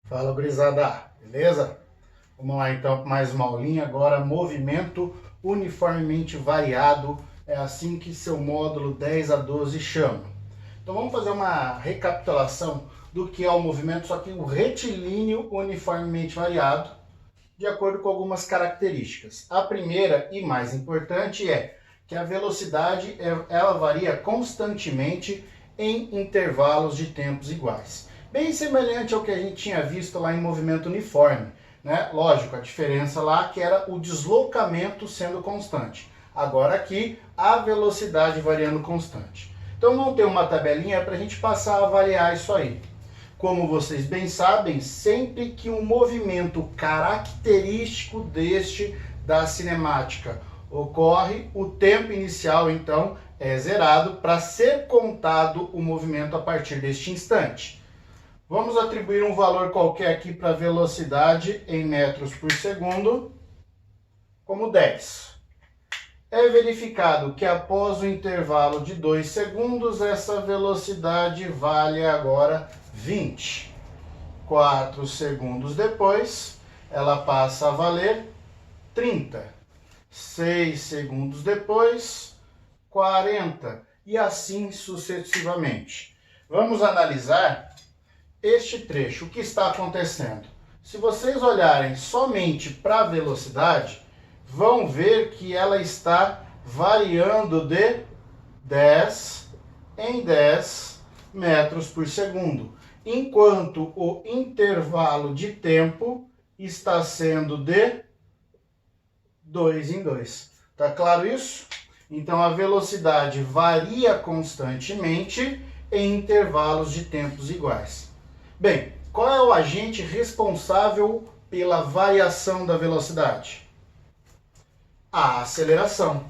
Fala, gurizada, beleza? Vamos lá então para mais uma aulinha. Agora, movimento uniformemente variado, é assim que seu módulo 10 a 12 chama. Então vamos fazer uma recapitulação do que é o movimento, só que o retilíneo uniformemente variado, de acordo com algumas características. A primeira e mais importante é que a velocidade ela varia constantemente em intervalos de tempos iguais. Bem semelhante ao que a gente tinha visto lá em movimento uniforme, né? Lógico, a diferença lá que era o deslocamento sendo constante. Agora aqui, a velocidade variando constante. Então vamos ter uma tabelinha para a gente passar a avaliar isso aí. Como vocês bem sabem, sempre que um movimento característico deste da cinemática ocorre, o tempo inicial então é zerado para ser contado o movimento a partir deste instante. Vamos atribuir um valor qualquer aqui para a velocidade em metros por segundo, como 10. É verificado que após o intervalo de 2 segundos, essa velocidade vale agora 20. 4 segundos depois, ela passa a valer 30. 6 segundos depois, 40. E assim sucessivamente. Vamos analisar este trecho, o que está acontecendo? Se vocês olharem somente para a velocidade, vão ver que ela está variando de 10 em 10 metros por segundo, enquanto o intervalo de tempo está sendo de 2 em 2. Tá claro isso? Então a velocidade varia constantemente em intervalos de tempos iguais. Bem, qual é o agente responsável pela variação da velocidade? A aceleração.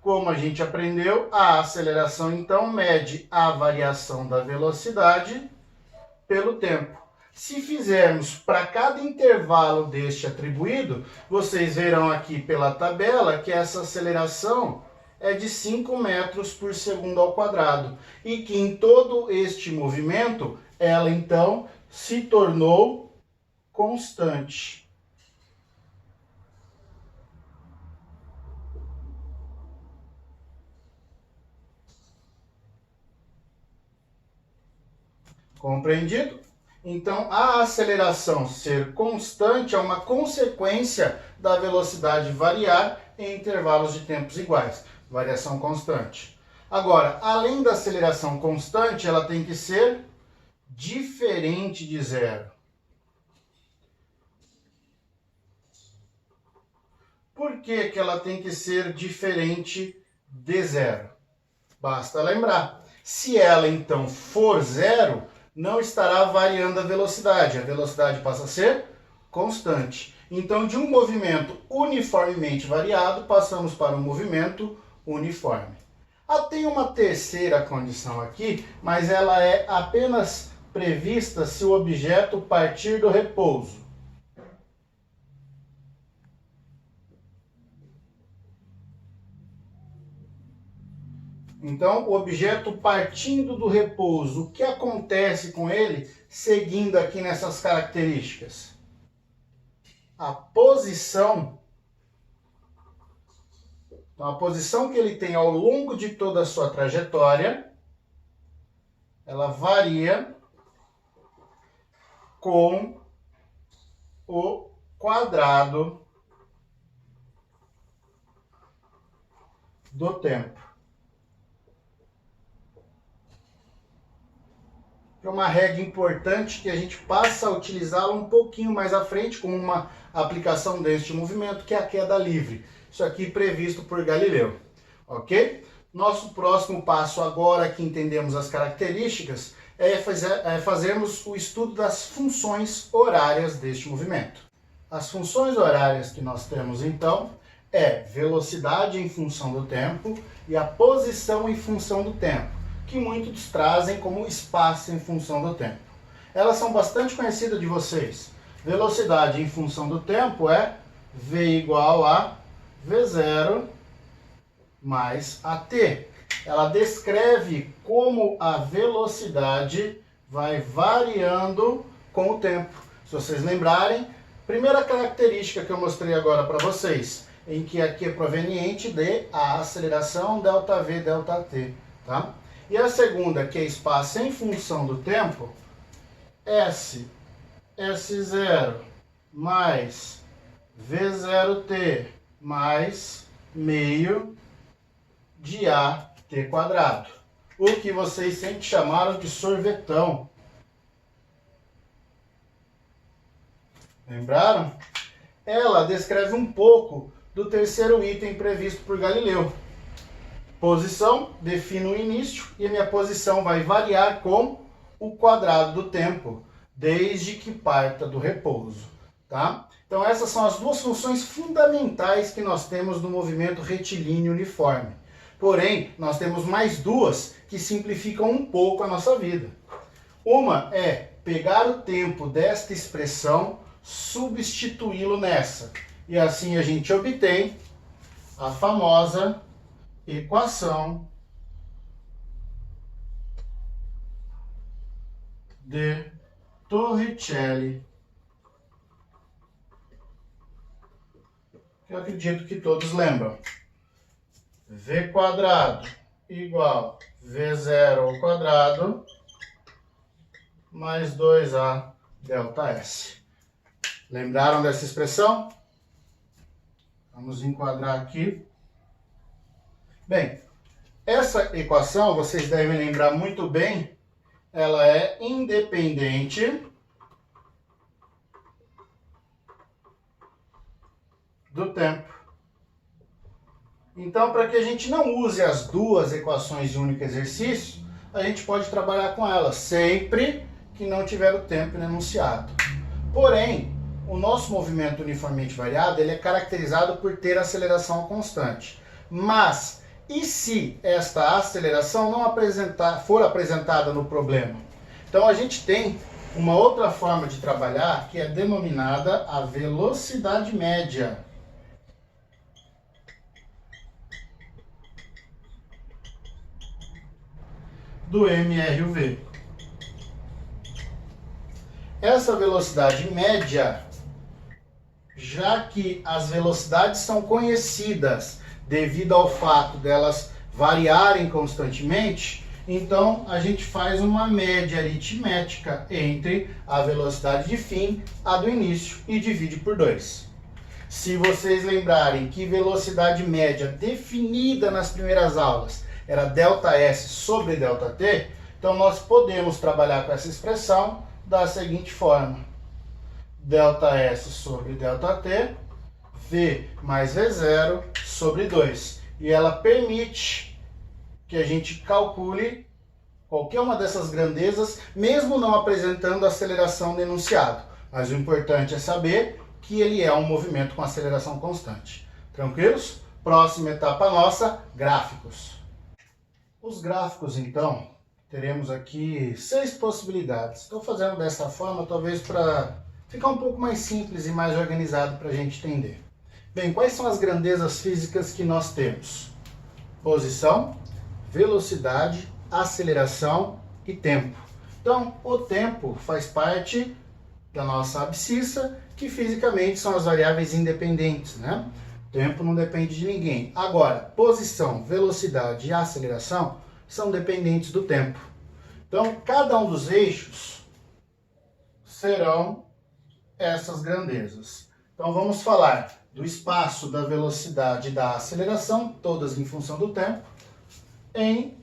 Como a gente aprendeu, a aceleração então mede a variação da velocidade pelo tempo. Se fizermos para cada intervalo deste atribuído, vocês verão aqui pela tabela que essa aceleração é de 5 metros por segundo ao quadrado. E que em todo este movimento, ela então se tornou constante. Compreendido? Então, a aceleração ser constante é uma consequência da velocidade variar em intervalos de tempos iguais. Variação constante. Agora, além da aceleração constante, ela tem que ser diferente de zero. Por que que ela tem que ser diferente de zero? Basta lembrar. Se ela então for zero, não estará variando a velocidade passa a ser constante. Então, de um movimento uniformemente variado, passamos para um movimento uniforme. Tem uma terceira condição aqui, mas ela é apenas prevista se o objeto partir do repouso. Então, o objeto partindo do repouso, o que acontece com ele, seguindo aqui nessas características? A posição, então, a posição que ele tem ao longo de toda a sua trajetória, ela varia com o quadrado do tempo. É uma regra importante que a gente passa a utilizá-la um pouquinho mais à frente, como uma aplicação deste movimento, que é a queda livre. Isso aqui previsto por Galileu, ok? Nosso próximo passo agora que entendemos as características é fazermos o estudo das funções horárias deste movimento. As funções horárias que nós temos então é velocidade em função do tempo e a posição em função do tempo, que muitos trazem como espaço em função do tempo. Elas são bastante conhecidas de vocês. Velocidade em função do tempo é V igual a V0 mais AT. Ela descreve como a velocidade vai variando com o tempo. Se vocês lembrarem, primeira característica que eu mostrei agora para vocês, em que aqui é proveniente de a aceleração ΔV, ΔT, tá? E a segunda, que é espaço em função do tempo, S0 mais V0t mais meio de AT quadrado. O que vocês sempre chamaram de sorvetão. Lembraram? Ela descreve um pouco do terceiro item previsto por Galileu. Posição, defino o início e a minha posição vai variar com o quadrado do tempo, desde que parta do repouso, tá? Então essas são as duas funções fundamentais que nós temos no movimento retilíneo uniforme. Porém, nós temos mais duas que simplificam um pouco a nossa vida. Uma é pegar o tempo desta expressão, substituí-lo nessa. E assim a gente obtém a famosa equação de Torricelli, que eu acredito que todos lembram. V quadrado igual V0 ao quadrado mais 2A ΔS. Lembraram dessa expressão? Vamos enquadrar aqui. Bem, essa equação, vocês devem lembrar muito bem, ela é independente do tempo. Então, para que a gente não use as duas equações de um único exercício, a gente pode trabalhar com elas sempre que não tiver o tempo enunciado. Porém, o nosso movimento uniformemente variado ele é caracterizado por ter aceleração constante. Mas, e se esta aceleração não for apresentada no problema? Então, a gente tem uma outra forma de trabalhar que é denominada a velocidade média. Do MRUV. Essa velocidade média, já que as velocidades são conhecidas devido ao fato delas variarem constantemente, então a gente faz uma média aritmética entre a velocidade de fim, a do início, e divide por 2. Se vocês lembrarem que velocidade média definida nas primeiras aulas era ΔS sobre ΔT, então nós podemos trabalhar com essa expressão da seguinte forma. ΔS sobre ΔT, V mais V0 sobre 2. E ela permite que a gente calcule qualquer uma dessas grandezas, mesmo não apresentando aceleração no enunciado. Mas o importante é saber que ele é um movimento com aceleração constante. Tranquilos? Próxima etapa nossa, gráficos. Os gráficos, então, teremos aqui 6 possibilidades. Estou fazendo dessa forma, talvez para ficar um pouco mais simples e mais organizado para a gente entender. Bem, quais são as grandezas físicas que nós temos? Posição, velocidade, aceleração e tempo. Então, o tempo faz parte da nossa abscissa, que fisicamente são as variáveis independentes, né? O tempo não depende de ninguém. Agora, posição, velocidade e aceleração são dependentes do tempo. Então, cada um dos eixos serão essas grandezas. Então, vamos falar do espaço, da velocidade e da aceleração, todas em função do tempo, em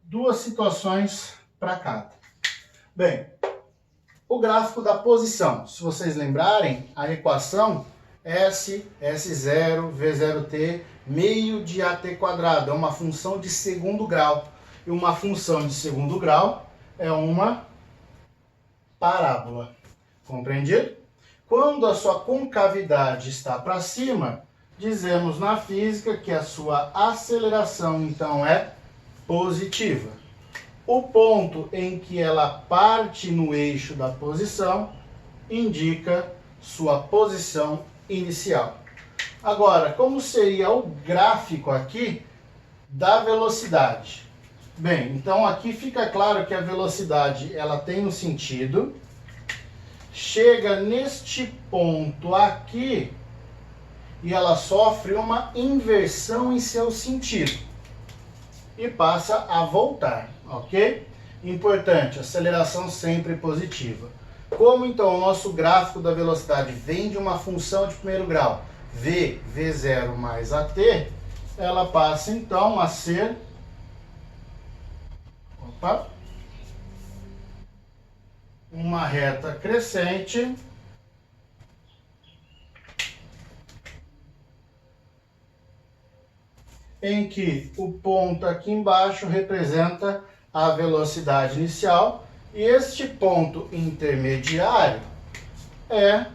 2 situações para cada. Bem, o gráfico da posição. Se vocês lembrarem, a equação S0, V0t, meio de AT quadrado. É uma função de segundo grau. E uma função de segundo grau é uma parábola. Compreendido? Quando a sua concavidade está para cima, dizemos na física que a sua aceleração, então, é positiva. O ponto em que ela parte no eixo da posição indica sua posição inicial. Agora, como seria o gráfico aqui da velocidade? Bem, então aqui fica claro que a velocidade ela tem um sentido. chega neste ponto aqui e ela sofre uma inversão em seu sentido e passa a voltar, ok? Importante, aceleração sempre positiva. Como então o nosso gráfico da velocidade vem de uma função de primeiro grau, v0 mais at, ela passa então a ser uma reta crescente em que o ponto aqui embaixo representa a velocidade inicial e este ponto intermediário é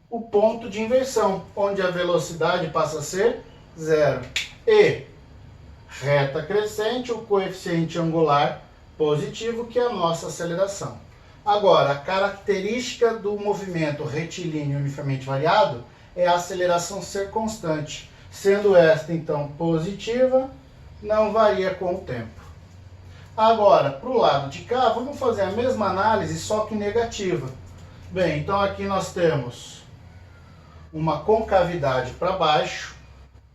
o ponto de inversão, onde a velocidade passa a ser zero. E reta crescente, o coeficiente angular positivo, que é a nossa aceleração. Agora, a característica do movimento retilíneo uniformemente variado é a aceleração ser constante, sendo esta então positiva, não varia com o tempo. Agora, para o lado de cá, vamos fazer a mesma análise, só que negativa. Bem, então aqui nós temos uma concavidade para baixo,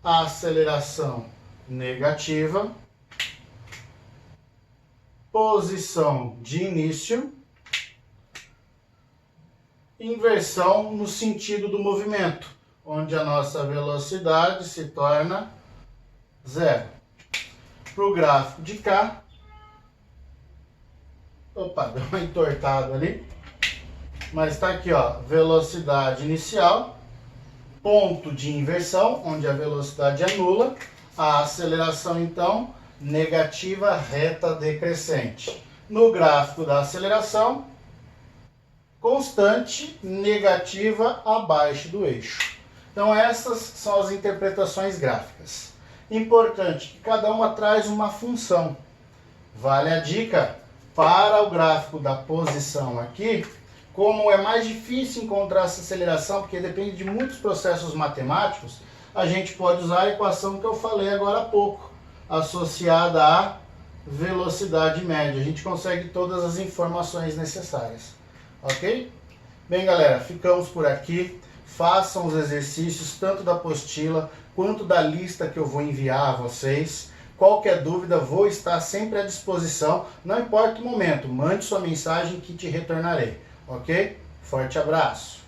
a aceleração negativa, posição de início, inversão no sentido do movimento, onde a nossa velocidade se torna zero. Para o gráfico de cá, deu uma entortada ali, mas está aqui, ó, velocidade inicial, ponto de inversão, onde a velocidade é nula, a aceleração então negativa reta decrescente. No gráfico da aceleração, constante negativa abaixo do eixo. Então essas são as interpretações gráficas. Importante que cada uma traz uma função. Vale a dica para o gráfico da posição aqui, como é mais difícil encontrar essa aceleração, porque depende de muitos processos matemáticos, a gente pode usar a equação que eu falei agora há pouco, associada à velocidade média. A gente consegue todas as informações necessárias. Ok? Bem, galera, ficamos por aqui. Façam os exercícios tanto da apostila quanto da lista que eu vou enviar a vocês. Qualquer dúvida, vou estar sempre à disposição. Não importa o momento, mande sua mensagem que te retornarei. Ok? Forte abraço!